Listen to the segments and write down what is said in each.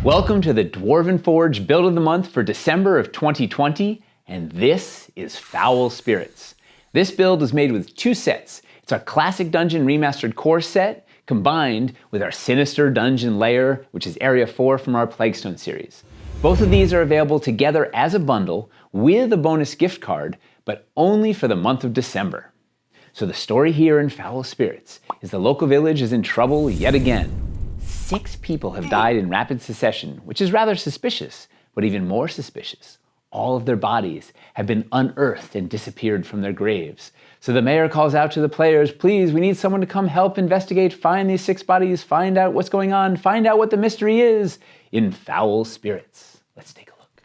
Welcome to the Dwarven Forge Build of the Month for December of 2020, and this is Foul Spirits. This build is made with two sets. It's our Classic Dungeon Remastered Core set, combined with our Sinister Dungeon Lair, which is Area 4 from our Plaguestone series. Both of these are available together as a bundle with a bonus gift card, but only for the month of December. So the story here in Foul Spirits is the local village is in trouble yet again. 6 people have died in rapid succession, which is rather suspicious, but even more suspicious. All of their bodies have been unearthed and disappeared from their graves. So the mayor calls out to the players, please, we need someone to come help investigate, find these 6 bodies, find out what's going on, find out what the mystery is in Foul Spirits. Let's take a look.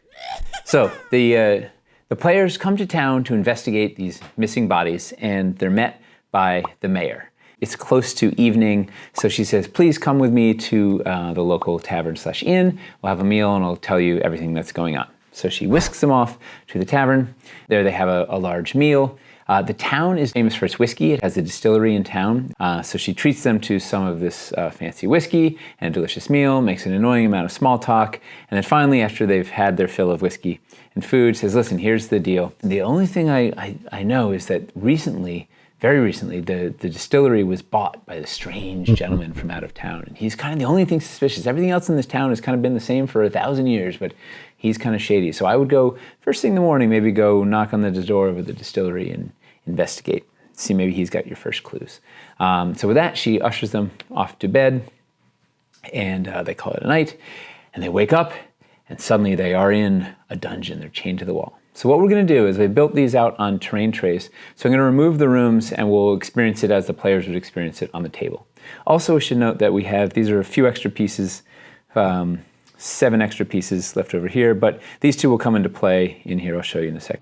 So the players come to town to investigate these missing bodies, and they're met by the mayor. It's close to evening, so she says, please come with me to the local tavern/inn. We'll have a meal and I'll tell you everything that's going on. So she whisks them off to the tavern. There they have a large meal. The town is famous for its whiskey. It has a distillery in town. So she treats them to some of this fancy whiskey and a delicious meal, makes an annoying amount of small talk, and then finally, after they've had their fill of whiskey and food, says, listen, here's the deal. The only thing I know is that very recently, the distillery was bought by this strange gentleman from out of town. And he's kind of the only thing suspicious. Everything else in this town has kind of been the same for 1,000 years, but he's kind of shady. So I would go first thing in the morning, maybe go knock on the door of the distillery and investigate. See, maybe he's got your first clues. So with that, she ushers them off to bed, and they call it a night. And they wake up, and suddenly they are in a dungeon. They're chained to the wall. So what we're going to do is they built these out on terrain trays. So I'm going to remove the rooms and we'll experience it as the players would experience it on the table. Also, we should note that these are a few extra pieces, 7 extra pieces left over here, but these 2 will come into play in here. I'll show you in a second.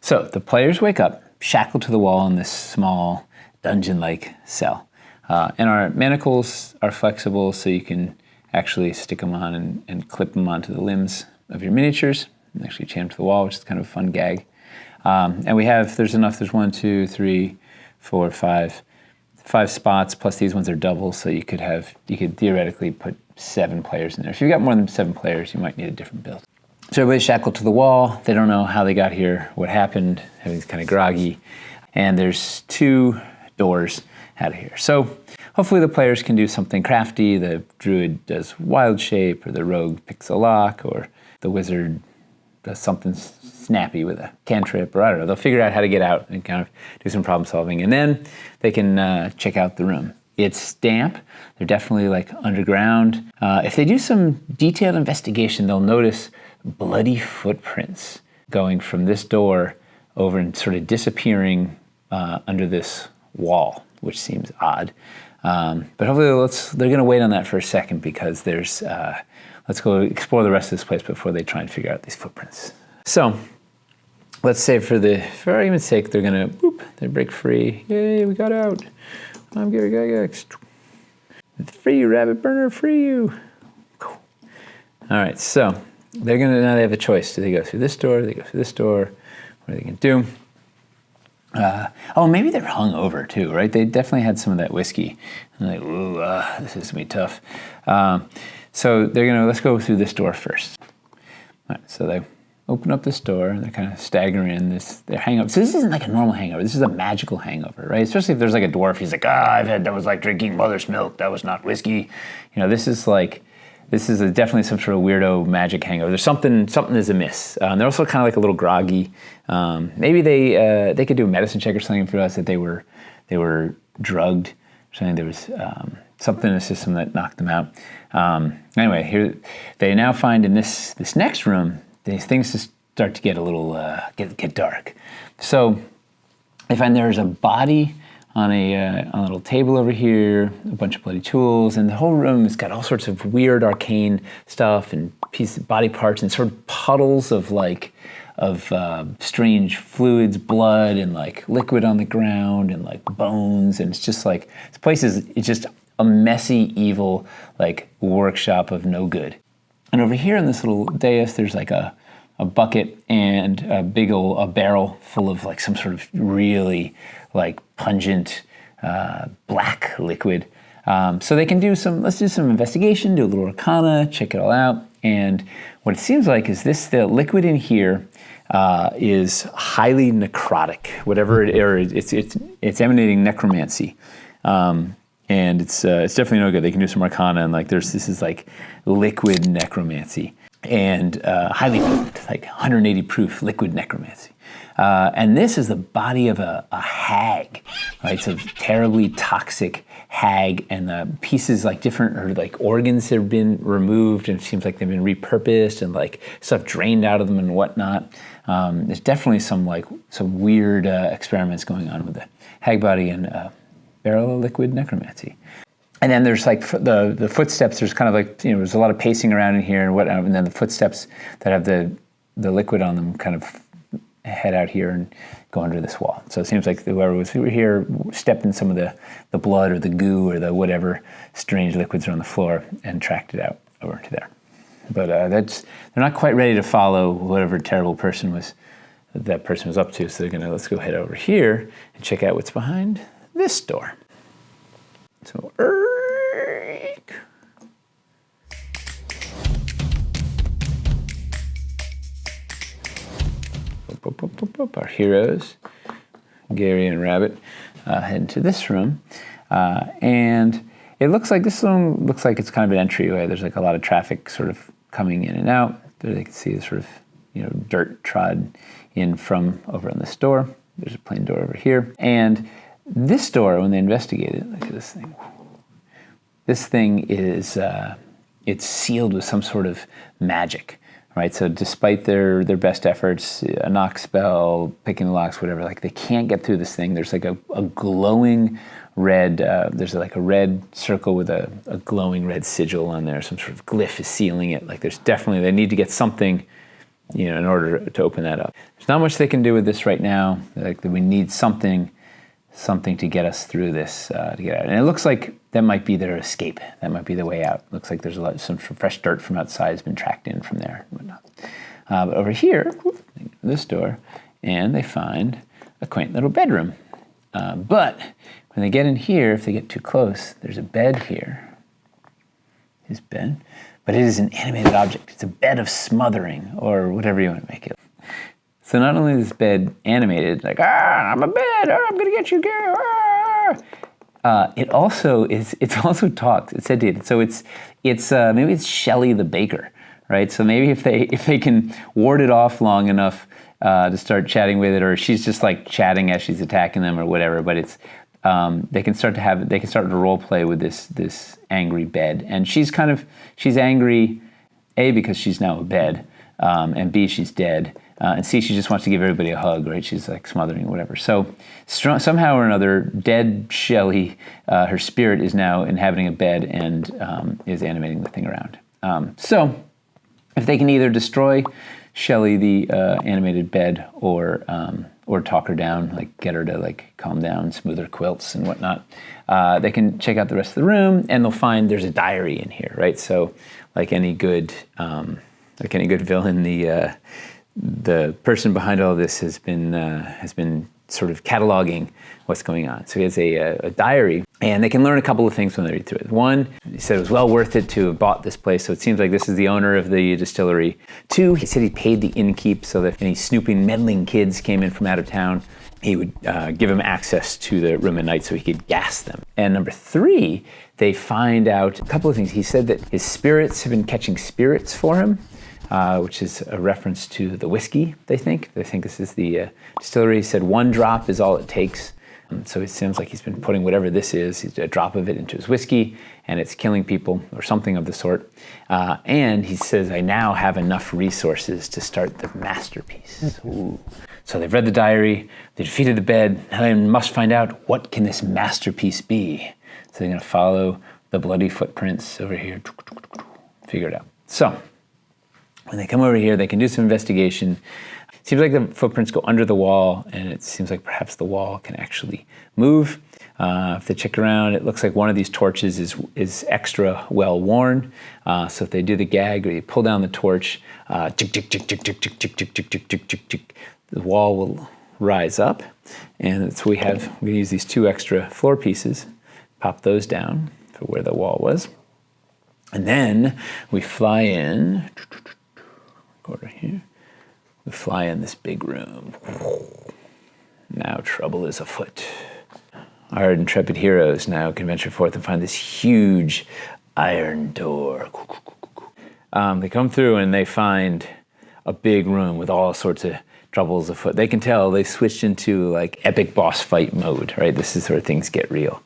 So the players wake up, shackled to the wall in this small dungeon-like cell. And our manacles are flexible, so you can actually stick them on and clip them onto the limbs of your miniatures and actually chain them to the wall, which is kind of a fun gag. And there's 1, 2, 3, 4, 5 spots, plus these ones are double, so you could theoretically put 7 players in there. If you've got more than 7 players, you might need a different build. So everybody's shackled to the wall. They don't know how they got here, what happened, everything's kind of groggy. And there's 2 doors out of here. So hopefully the players can do something crafty. The druid does wild shape, or the rogue picks a lock, or the wizard does something snappy with a cantrip, or I don't know. They'll figure out how to get out and kind of do some problem solving. And then they can check out the room. It's damp. They're definitely like underground. If they do some detailed investigation, they'll notice bloody footprints going from this door over and sort of disappearing under this wall, which seems odd. But hopefully they're going to wait on that for a second, because let's go explore the rest of this place before they try and figure out these footprints. So let's say for argument's sake, they're going to, they break free. Yay, we got out. I'm getting free you, rabbit burner, free you. All right, so now they have a choice. Do they go through this door? Do they go through this door? What are they going to do? Maybe they're hungover too, right? They definitely had some of that whiskey. And they're like, ooh, this is going to be tough. So let's go through this door first. All right, so they open up this door, and they're kind of staggering in. They're hangover. So this isn't like a normal hangover. This is a magical hangover, right? Especially if there's like a dwarf. He's like, that was like drinking mother's milk. That was not whiskey. This is definitely some sort of weirdo magic hangover. There's something is amiss. They're also kind of like a little groggy. Maybe they could do a medicine check or something for us that they were drugged or something. There was something in the system that knocked them out. Anyway, here they now find in this next room, things just start to get a little get dark. So they find there's a body on a little table over here, a bunch of bloody tools, and the whole room has got all sorts of weird arcane stuff and body parts and sort of puddles of strange fluids, blood, and like liquid on the ground, and like bones, and it's just like it's just a messy, evil like workshop of no good. And over here on this little dais, there's like a bucket and a big old a barrel full of like some sort of really like pungent black liquid. So they can let's do some investigation, do a little arcana, check it all out. And what it seems like is the liquid in here is highly necrotic, it's emanating necromancy. And it's definitely no good. They can do some arcana and like this is like liquid necromancy and highly potent, like 180 proof liquid necromancy. And this is the body of a hag, right? So terribly toxic hag, and the pieces like different or like organs have been removed, and it seems like they've been repurposed and like stuff drained out of them and whatnot. There's definitely some weird experiments going on with the hag body and barrel of liquid necromancy. And then there's like the footsteps. There's kind of like, there's a lot of pacing around in here and whatnot. And then the footsteps that have the liquid on them kind of head out here and go under this wall. So it seems like whoever was here stepped in some of the blood or the goo or the whatever strange liquids are on the floor and tracked it out over to there. But they're not quite ready to follow whatever terrible that person was up to. So let's go head over here and check out what's behind this door. So, our heroes, Gary and Rabbit, head into this room. And it looks like this room looks like it's kind of an entryway. There's like a lot of traffic sort of coming in and out. There they can see the sort of, dirt trod in from over on this door. There's a plain door over here. And this door, when they investigate it, look at this thing. This thing is, it's sealed with some sort of magic, right? So despite their best efforts, a knock spell, picking the locks, whatever, like they can't get through this thing. There's like a glowing red, there's like a red circle with a glowing red sigil on there. Some sort of glyph is sealing it. Like they need to get something, in order to open that up. There's not much they can do with this right now. Like we need something to get us through this, to get out. And it looks like that might be their escape. That might be the way out. Looks like there's some fresh dirt from outside has been tracked in from there and whatnot. But over here, this door, and they find a quaint little bedroom. But when they get in here, if they get too close, there's a bed here. His bed. But it is an animated object. It's a bed of smothering, or whatever you want to make it. So not only is this bed animated, like, I'm a bed, I'm gonna get you, Gary, it also talks. It said it. So it's maybe it's Shelley the baker, right? So maybe if they can ward it off long enough to start chatting with it, or she's just like chatting as she's attacking them or whatever. But it's they can start to role play with this angry bed, and she's angry, A, because she's now a bed, and B, she's dead. And C, she just wants to give everybody a hug, right? She's like smothering or whatever. So somehow or another, dead Shelley, her spirit is now inhabiting a bed and is animating the thing around. So if they can either destroy Shelley, the animated bed, or talk her down, like get her to like calm down, smooth her quilts and whatnot, they can check out the rest of the room and they'll find there's a diary in here, right? So like any good villain, the person behind all of this has been sort of cataloging what's going on. So he has a diary, and they can learn a couple of things when they read through it. One, he said it was well worth it to have bought this place, so it seems like this is the owner of the distillery. Two, he said he paid the innkeep so that if any snooping, meddling kids came in from out of town, he would give them access to the room at night so he could gas them. And number three, they find out a couple of things. He said that his spirits have been catching spirits for him, which is a reference to the whiskey, they think. They think this is the distillery. He said 1 drop is all it takes. So it seems like he's been putting whatever this is, a drop of it into his whiskey, and it's killing people or something of the sort. And he says, I now have enough resources to start the masterpiece. Ooh. So they've read the diary, they defeated the bed, now they must find out what can this masterpiece be. So they're going to follow the bloody footprints over here, figure it out. So when they come over here, they can do some investigation. It seems like the footprints go under the wall, and it seems like perhaps the wall can actually move. If they check around, it looks like one of these torches is extra well worn. So if they do the gag or you pull down the torch, tick, tick, tick, tick, tick, tick, tick, tick, tick, tick, tick, tick, tick, the wall will rise up. And so we use these 2 extra floor pieces, pop those down for where the wall was. And then we fly in, go over here, we fly in this big room. Now trouble is afoot. Our intrepid heroes now can venture forth and find this huge iron door. They come through and they find a big room with all sorts of troubles afoot. They can tell they switched into like epic boss fight mode, right? This is where things get real.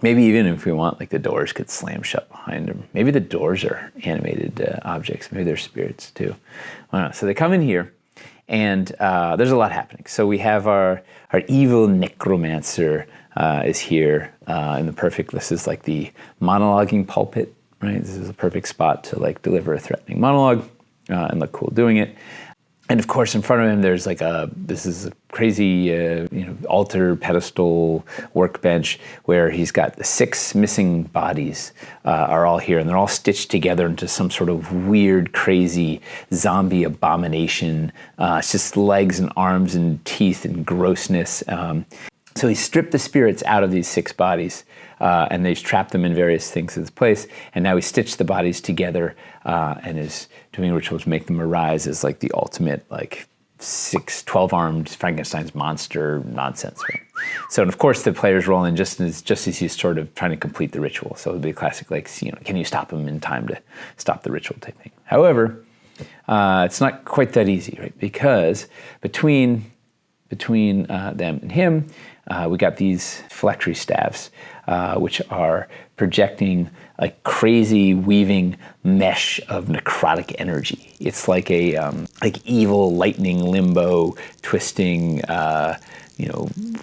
Maybe even if we want, like the doors could slam shut behind them. Maybe the doors are animated objects. Maybe they're spirits too. I don't know. So they come in here, and there's a lot happening. So we have our evil necromancer is here in the perfect. This is like the monologuing pulpit, right? This is a perfect spot to like deliver a threatening monologue and look cool doing it. And of course, in front of him, there's like this is a crazy, altar, pedestal, workbench where he's got the 6 missing bodies are all here, and they're all stitched together into some sort of weird, crazy zombie abomination. It's just legs and arms and teeth and grossness. So he stripped the spirits out of these 6 bodies, and they've trapped them in various things in this place. And now he stitched the bodies together and is doing a ritual to make them arise as like the ultimate, like 12-armed Frankenstein's monster nonsense. Right? So, and of course, the players roll in just as he's sort of trying to complete the ritual. So it'll be a classic, like, can you stop him in time to stop the ritual type thing. However, it's not quite that easy, right? Because between them and him, we got these phylactery staves, which are projecting a crazy weaving mesh of necrotic energy. It's like a evil lightning limbo twisting,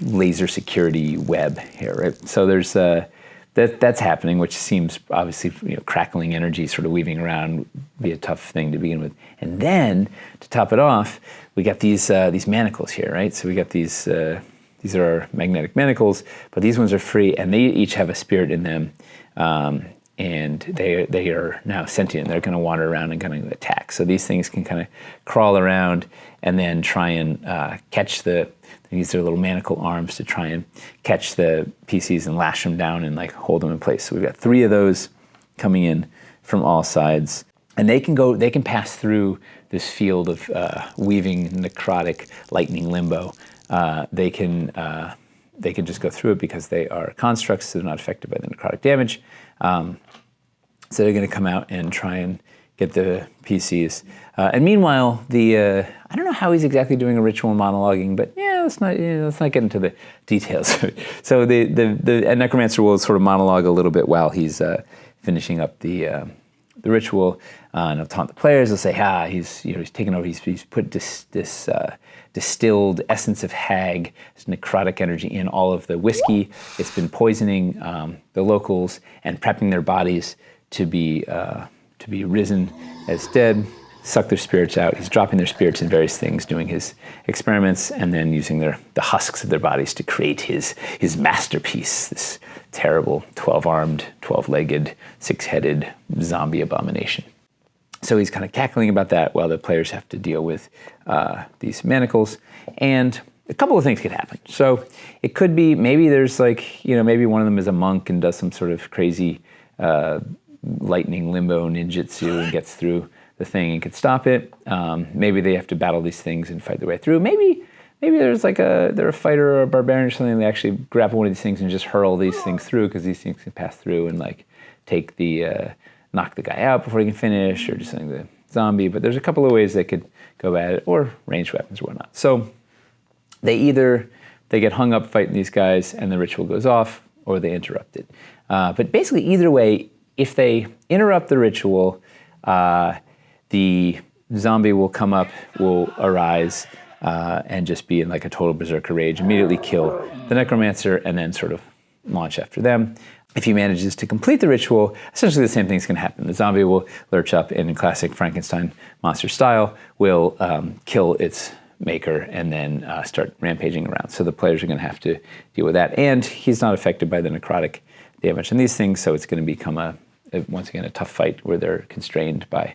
laser security web here, right? So there's that's happening, which seems obviously crackling energy sort of weaving around be a tough thing to begin with. And then to top it off, we got these manacles here, right? So we got these are our magnetic manacles, but these ones are free, and they each have a spirit in them, and they are now sentient. They're going to wander around and going to attack. So these things can kind of crawl around and then try and catch they use their little manacle arms to try and catch the PCs and lash them down and like hold them in place. So we've got 3 of those coming in from all sides, and they can pass through this field of weaving necrotic lightning limbo. They can just go through it because they are constructs, so they're not affected by the necrotic damage. So they're going to come out and try and get the PCs. And meanwhile, I don't know how he's exactly doing a ritual monologuing, but let's not get into the details. So the necromancer will sort of monologue a little bit while he's finishing up the ritual, and he'll taunt the players. He'll say, he's taken over. He's put this distilled essence of hag, this necrotic energy in all of the whiskey. It's been poisoning the locals and prepping their bodies to be risen as dead. Suck their spirits out. He's dropping their spirits in various things, doing his experiments, and then using the husks of their bodies to create his masterpiece, this terrible 12-armed, 12-legged, 6-headed zombie abomination. So he's kind of cackling about that while the players have to deal with these manacles. And a couple of things could happen. So it could be maybe there's maybe one of them is a monk and does some sort of crazy lightning limbo ninjutsu and gets through the thing and could stop it. Maybe they have to battle these things and fight their way through. Maybe there's they're a fighter or a barbarian or something. They actually grab one of these things and just hurl these things through because these things can pass through and take knock the guy out before he can finish, or just something the zombie. But there's a couple of ways they could go at it, or ranged weapons or whatnot. So they get hung up fighting these guys and the ritual goes off, or they interrupt it. But basically either way, if they interrupt the ritual, the zombie will come up, will arise, and just be in a total berserker rage, immediately kill the necromancer, and then sort of launch after them. If he manages to complete the ritual, essentially the same thing's going to happen. The zombie will lurch up and in classic Frankenstein monster style will kill its maker and then start rampaging around. So the players are going to have to deal with that. And he's not affected by the necrotic damage and these things, so it's going to become once again a tough fight where they're constrained by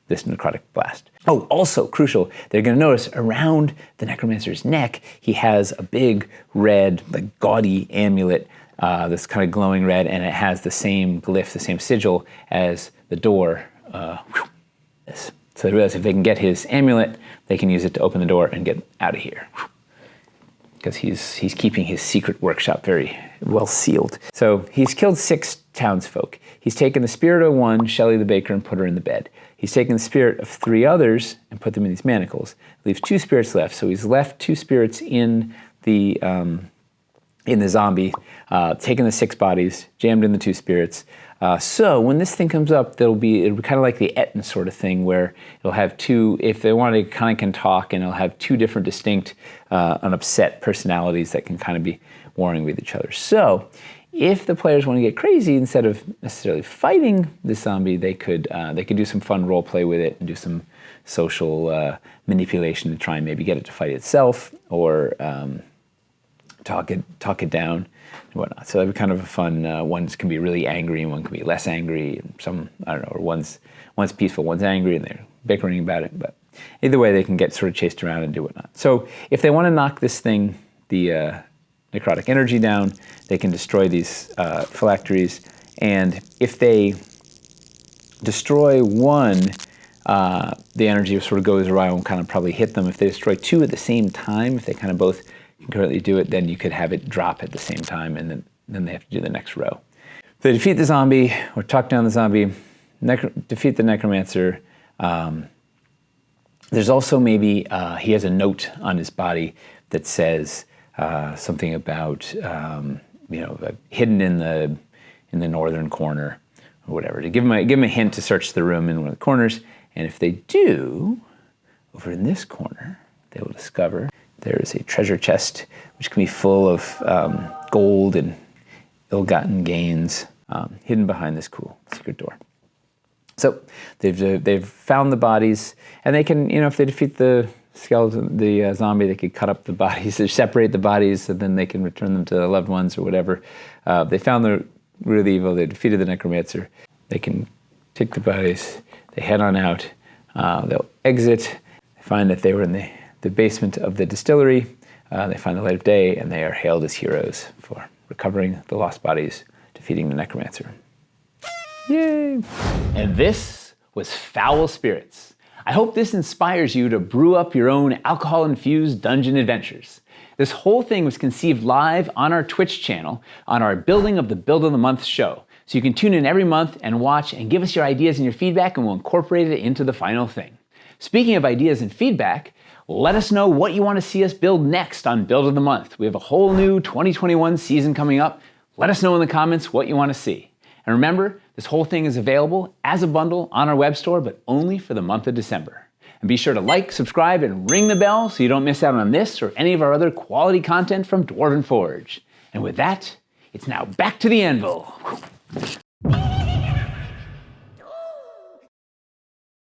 this necrotic blast. Oh, also crucial, they're going to notice around the necromancer's neck, he has a big red, like gaudy amulet that's kind of glowing red, and it has the same glyph, the same sigil as the door. So they realize if they can get his amulet, they can use it to open the door and get out of here. Because he's keeping his secret workshop very well sealed. So he's killed 6 townsfolk. He's taken the spirit of one, Shelley the baker, and put her in the bed. He's taken the spirit of 3 others and put them in these manacles. Leaves 2 spirits left. So he's left 2 spirits in the zombie, taken the 6 bodies, jammed in the 2 spirits. So when this thing comes up, it'll be kind of like the Etten sort of thing, where it'll have 2, if they want to kind of can talk, and it'll have 2 different distinct unupset personalities that can kind of be warring with each other. So if the players want to get crazy, instead of necessarily fighting the zombie, they could do some fun role play with it and do some social manipulation to try and maybe get it to fight itself, or talk it down and whatnot. So that'd be kind of a fun. One can be really angry and one can be less angry. And some, I don't know, or one's peaceful, one's angry, and they're bickering about it. But either way, they can get sort of chased around and do whatnot. So if they want to knock this thing, the necrotic energy down, they can destroy these phylacteries. And if they destroy one, the energy sort of goes around and kind of probably hit them. If they destroy 2 at the same time, if they kind of both concurrently do it, then you could have it drop at the same time, and then they have to do the next row. If they defeat the zombie, or talk down the zombie, defeat the necromancer, there's also maybe, he has a note on his body that says something about, hidden in the northern corner, or whatever, to give them a hint to search the room in one of the corners. And if they do, over in this corner, they will discover there is a treasure chest which can be full of gold and ill-gotten gains hidden behind this cool secret door. So they've found the bodies, and they can, if they defeat the skeleton, the zombie, they could cut up the bodies, or separate the bodies, so then they can return them to their loved ones or whatever. They found the root of the evil. They defeated the necromancer. They can take the bodies. They head on out. They'll exit. They find that they were in the basement of the distillery. They find the light of day, and they are hailed as heroes for recovering the lost bodies, defeating the necromancer. Yay! And this was Foul Spirits. I hope this inspires you to brew up your own alcohol-infused dungeon adventures. This whole thing was conceived live on our Twitch channel on our Building of the Build of the Month show. So you can tune in every month and watch and give us your ideas and your feedback, and we'll incorporate it into the final thing. Speaking of ideas and feedback, let us know what you want to see us build next on Build of the Month. We have a whole new 2021 season coming up. Let us know in the comments what you want to see. And remember, this whole thing is available as a bundle on our web store, but only for the month of December. And be sure to like, subscribe, and ring the bell so you don't miss out on this or any of our other quality content from Dwarven Forge. And with that, it's now back to the anvil.